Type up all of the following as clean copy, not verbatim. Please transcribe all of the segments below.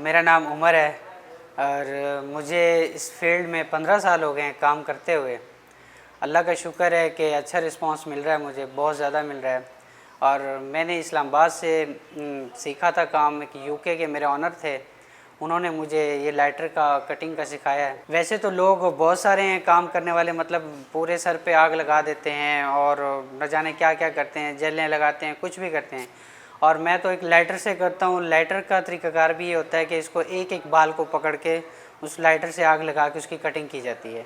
मेरा नाम उमर है और मुझे इस फील्ड में 15 साल हो गए हैं काम करते हुए। अल्लाह का शुक्र है कि अच्छा रिस्पांस मिल रहा है, मुझे बहुत ज़्यादा मिल रहा है। और मैंने इस्लामाबाद से सीखा था काम। एक यूके के मेरे ऑनर थे, उन्होंने मुझे ये लाइटर का कटिंग का सिखाया है। वैसे तो लोग बहुत सारे हैं काम करने वाले, मतलब पूरे सर पे आग लगा देते हैं और न जाने क्या क्या करते हैं, जेलें लगाते हैं, कुछ भी करते हैं। और मैं तो एक लाइटर से करता हूँ। लाइटर का तरीक़ाकार भी ये होता है कि इसको एक एक बाल को पकड़ के उस लाइटर से आग लगा के उसकी कटिंग की जाती है।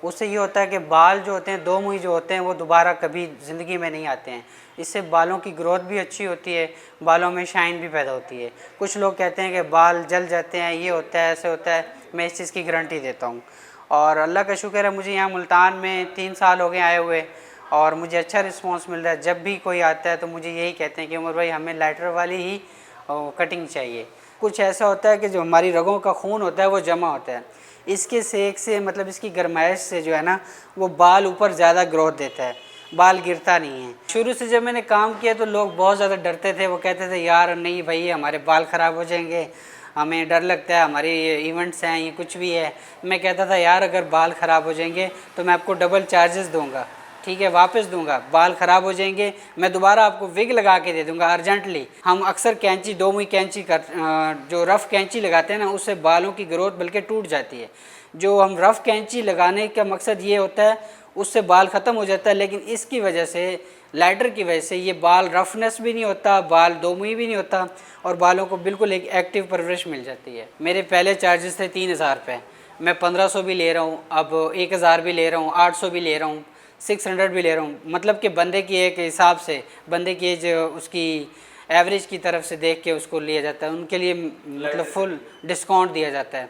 उससे ये होता है कि बाल जो होते हैं, दो मुई जो होते हैं, वो दोबारा कभी ज़िंदगी में नहीं आते हैं। इससे बालों की ग्रोथ भी अच्छी होती है, बालों में शाइन भी पैदा होती है। कुछ लोग कहते हैं कि बाल जल जाते हैं, ये होता है, ऐसे होता है। मैं इस चीज़ की गारंटी देता हूँ। और अल्लाह का शुक्र है, मुझे यहाँ मुल्तान में 3 साल हो गए आए हुए और मुझे अच्छा रिस्पॉन्स मिल रहा है। जब भी कोई आता है तो मुझे यही कहते हैं कि उमर भाई, हमें लाइटर वाली ही कटिंग चाहिए। कुछ ऐसा होता है कि जो हमारी रगों का खून होता है वो जमा होता है, इसके सेक से, मतलब इसकी गर्माइश से जो है ना, वो बाल ऊपर ज़्यादा ग्रोथ देता है, बाल गिरता नहीं है। शुरू से जब मैंने काम किया तो लोग बहुत ज़्यादा डरते थे। वो कहते थे यार नहीं भाई, हमारे बाल ख़राब हो जाएंगे, हमें डर लगता है, हमारे इवेंट्स हैं, ये कुछ भी है। मैं कहता था यार अगर बाल ख़राब हो जाएंगे तो मैं आपको डबल चार्जेस दूंगा, ठीक है, वापस दूंगा। बाल ख़राब हो जाएंगे मैं दोबारा आपको विग लगा के दे दूंगा अर्जेंटली। हम अक्सर कैंची, 2 मुई कैंची कर जो रफ़ कैंची लगाते हैं ना, उससे बालों की ग्रोथ बल्कि टूट जाती है। जो हम रफ़ कैंची लगाने का मकसद ये होता है, उससे बाल ख़त्म हो जाता है, लेकिन इसकी वजह से, लाइटर की वजह से, ये बाल रफनेस भी नहीं होता, बाल दो मुई भी नहीं होता और बालों को बिल्कुल एक एक्टिव परवरिश मिल जाती है। मेरे पहले चार्जेस थे 3000 रुपये, मैं 1500 भी ले रहा हूँ, अब 1000 भी ले रहा हूँ, 800 भी ले रहा हूँ, 600 भी ले रहा हूँ। मतलब कि बंदे की एक हिसाब से, बंदे की एज उसकी एवरेज की तरफ से देख के उसको लिया जाता है। उनके लिए मतलब फुल डिस्काउंट दिया जाता है।